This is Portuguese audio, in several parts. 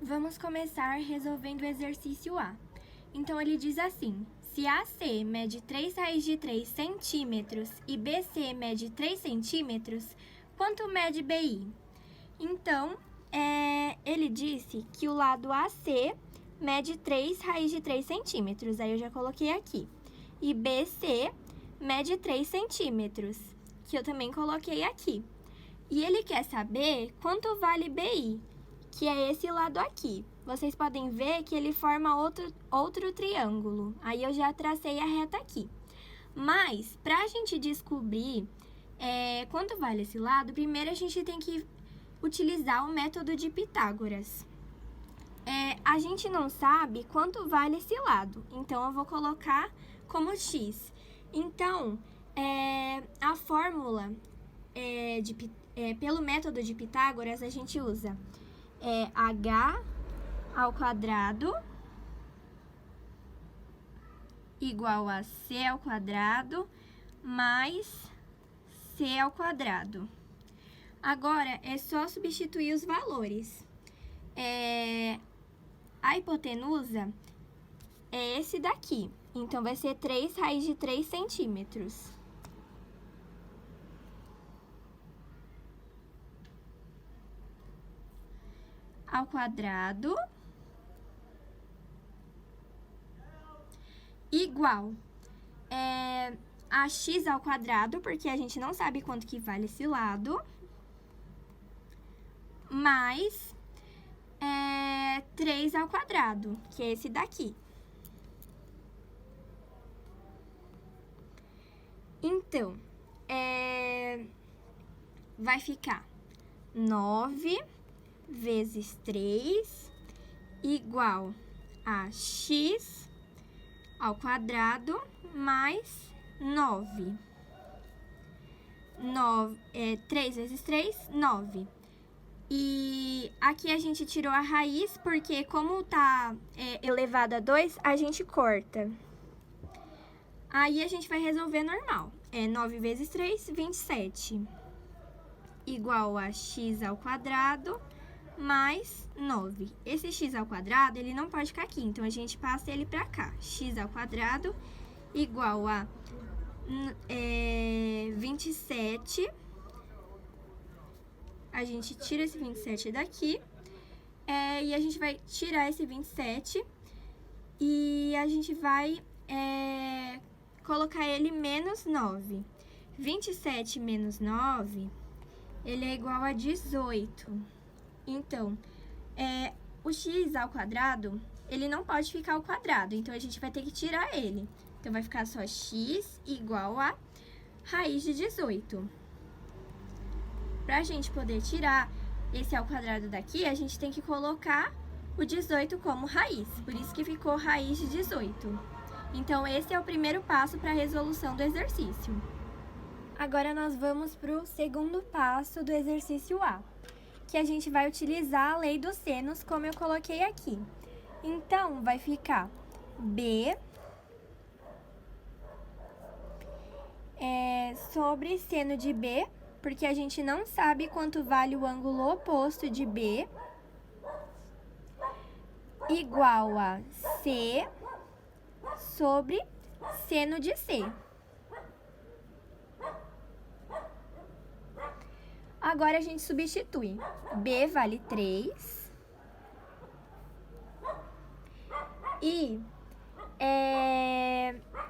Vamos começar resolvendo o exercício A. Então, ele diz assim: se AC mede 3 raiz de 3 centímetros e BC mede 3 centímetros, quanto mede BI? Então, ele disse que o lado AC mede 3 raiz de 3 centímetros, aí eu já coloquei aqui. E BC mede 3 centímetros, que eu também coloquei aqui. E ele quer saber quanto vale BI, que é esse lado aqui. Vocês podem ver que ele forma outro triângulo. Aí eu já tracei a reta aqui. Mas, para a gente descobrir quanto vale esse lado, primeiro a gente tem que utilizar o método de Pitágoras. A gente não sabe quanto vale esse lado, então eu vou colocar como x. Então, a fórmula pelo método de Pitágoras, a gente usa h ao quadrado igual a c ao quadrado mais c ao quadrado. Agora, é só substituir os valores. A hipotenusa é esse daqui, então vai ser 3 raiz de 3 centímetros. Ao quadrado igual a x ao quadrado, porque a gente não sabe quanto que vale esse lado, mais 3 ao quadrado, que é esse daqui. Então, vai ficar 9 vezes 3 igual a x ao quadrado mais 9. 3 vezes 3, 9. E aqui a gente tirou a raiz, porque como tá elevado a 2, a gente corta. Aí a gente vai resolver normal. 9 vezes 3, 27. Igual a x ao quadrado mais 9. Esse x ao quadrado, ele não pode ficar aqui, então a gente passa ele para cá. X ao quadrado igual a 27. A gente tira esse 27 daqui, e a gente vai tirar esse 27 e a gente vai colocar ele menos 9. 27 menos 9, ele é igual a 18. Então, o x ao quadrado, ele não pode ficar ao quadrado, então a gente vai ter que tirar ele. Então, vai ficar só x igual a raiz de 18. Para a gente poder tirar esse ao quadrado daqui, a gente tem que colocar o 18 como raiz, por isso que ficou raiz de 18. Então, esse é o primeiro passo para a resolução do exercício. Agora, nós vamos para o segundo passo do exercício A, que a gente vai utilizar a lei dos senos, como eu coloquei aqui. Então, vai ficar B sobre seno de B, porque a gente não sabe quanto vale o ângulo oposto de B, igual a C sobre seno de C. Agora, a gente substitui. B vale 3. E,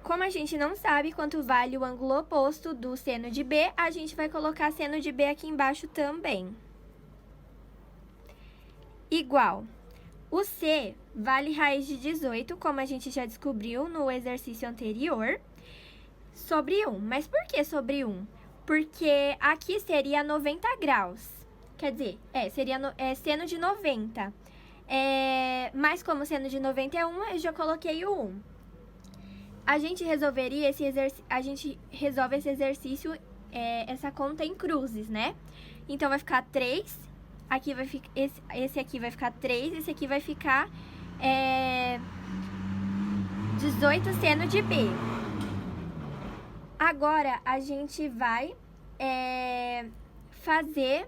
como a gente não sabe quanto vale o ângulo oposto do seno de B, a gente vai colocar seno de B aqui embaixo também. Igual. O C vale raiz de 18, como a gente já descobriu no exercício anterior, sobre 1. Mas por que sobre 1? Porque aqui seria 90 graus. Quer dizer, seria seno de 90. Mas como seno de 90 é 1, eu já coloquei o 1. A gente resolveria a gente resolve esse exercício, essa conta em cruzes, né? Então, vai ficar 3, aqui vai ficar, esse aqui vai ficar 3, esse aqui vai ficar 18 seno de B. Agora, a gente vai fazer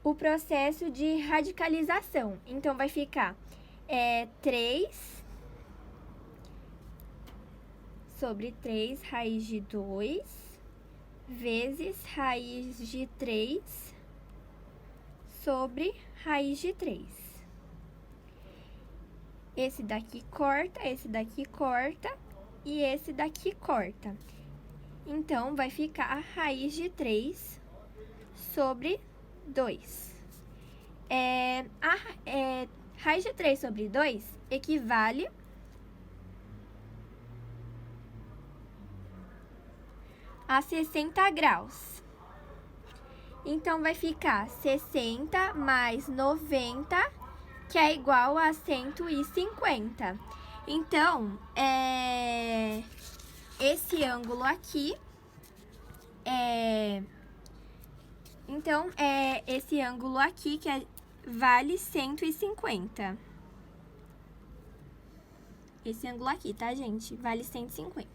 o processo de radicalização. Então, vai ficar 3 sobre 3 raiz de 2 vezes raiz de 3 sobre raiz de 3. Esse daqui corta e esse daqui corta. Então, vai ficar a raiz de 3 sobre 2. Raiz de 3 sobre 2 equivale a 60 graus. Então, vai ficar 60 mais 90, que é igual a 150. Então, esse ângulo aqui esse ângulo aqui que vale 150. Esse ângulo aqui, tá, gente? Vale 150.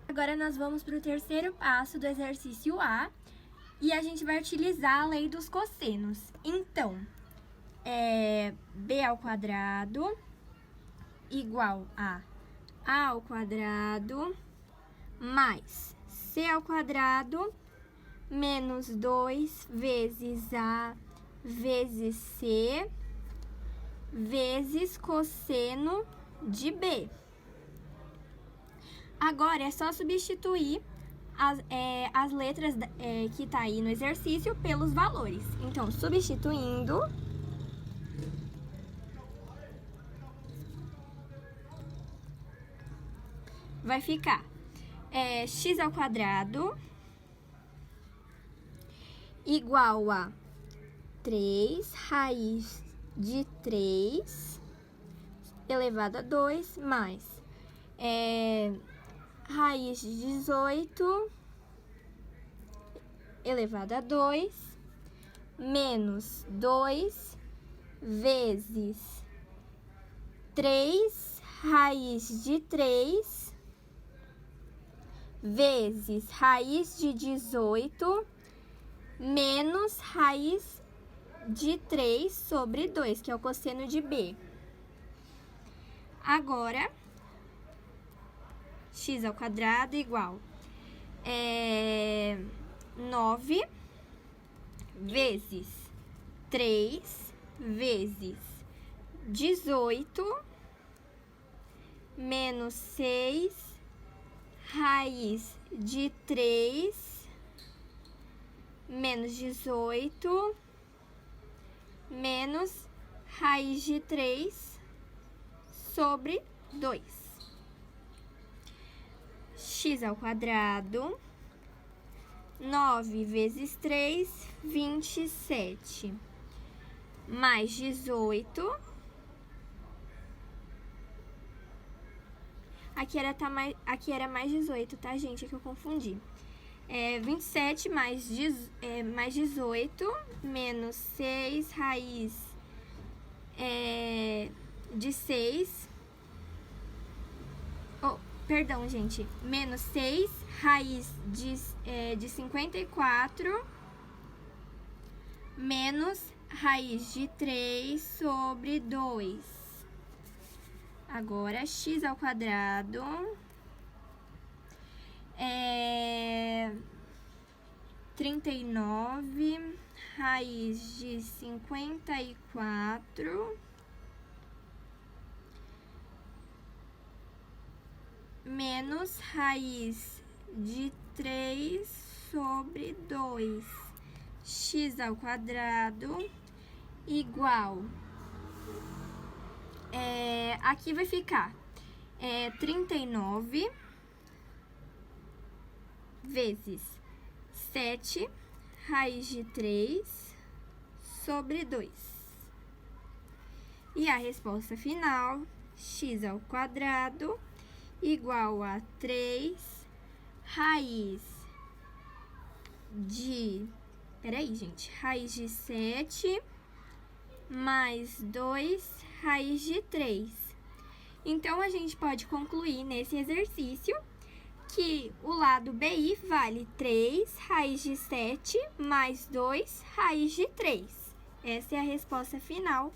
Agora, nós vamos para o terceiro passo do exercício A. E a gente vai utilizar a lei dos cossenos. Então, b ao quadrado igual a ao quadrado mais c ao quadrado menos 2 vezes a vezes c vezes cosseno de b. Agora, é só substituir as letras que tá aí no exercício pelos valores. Então, substituindo, vai ficar x ao quadrado igual a 3 raiz de 3 elevado a 2 mais raiz de 18 elevado a 2 menos 2 vezes 3 raiz de 3 vezes raiz de 18 menos raiz de 3 sobre 2, que é o cosseno de b. Agora, x ao quadrado igual 9 vezes 3 vezes 18 menos 6 raiz de 3 menos 18 menos raiz de 3 sobre 2. X ao quadrado, 9 vezes 3, 27, mais 18. Aqui era mais 18, tá, gente? É que eu confundi. 27 mais 18, menos 6 raiz de 6. Perdão, gente. Menos 6 raiz de 54, menos raiz de 3 sobre 2. Agora, x ao quadrado 39 raiz de 54 menos raiz de 3 sobre 2. X ao quadrado igual... aqui vai ficar 39 vezes 7 raiz de 3 sobre 2. E a resposta final, x ao quadrado igual a 3 raiz de... raiz de 7 mais 2 raiz de 3. Então, a gente pode concluir nesse exercício que o lado BI vale 3 raiz de 7 mais 2 raiz de 3. Essa é a resposta final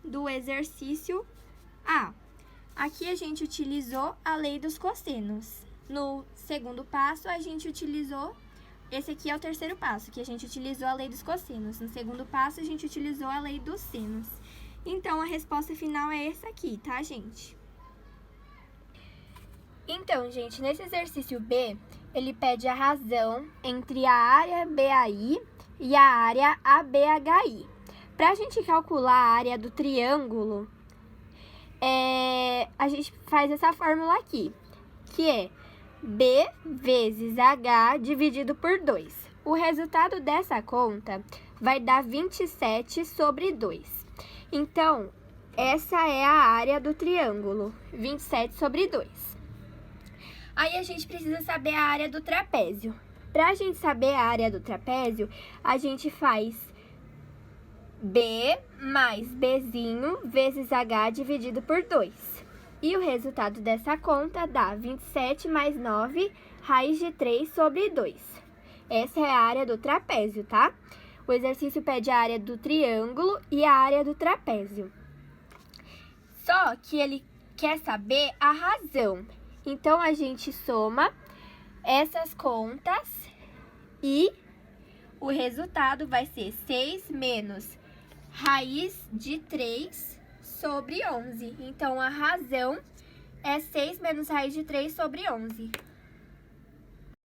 do exercício A. Aqui a gente utilizou a lei dos cossenos. No segundo passo, a gente utilizou... Esse aqui é o terceiro passo, que a gente utilizou a lei dos cossenos. No segundo passo, a gente utilizou a lei dos senos. Então, a resposta final é essa aqui, tá, gente? Então, gente, nesse exercício B, ele pede a razão entre a área BAI e a área ABHI. Para a gente calcular a área do triângulo, a gente faz essa fórmula aqui, que é B vezes H dividido por 2. O resultado dessa conta vai dar 27 sobre 2. Então, essa é a área do triângulo, 27 sobre 2. Aí, a gente precisa saber a área do trapézio. Para a gente saber a área do trapézio, a gente faz B mais Bzinho vezes H dividido por 2. E o resultado dessa conta dá 27 mais 9 raiz de 3 sobre 2. Essa é a área do trapézio, tá? O exercício pede a área do triângulo e a área do trapézio. Só que ele quer saber a razão. Então, a gente soma essas contas e o resultado vai ser 6 menos raiz de 3 sobre 11. Então, a razão é 6 menos raiz de 3 sobre 11.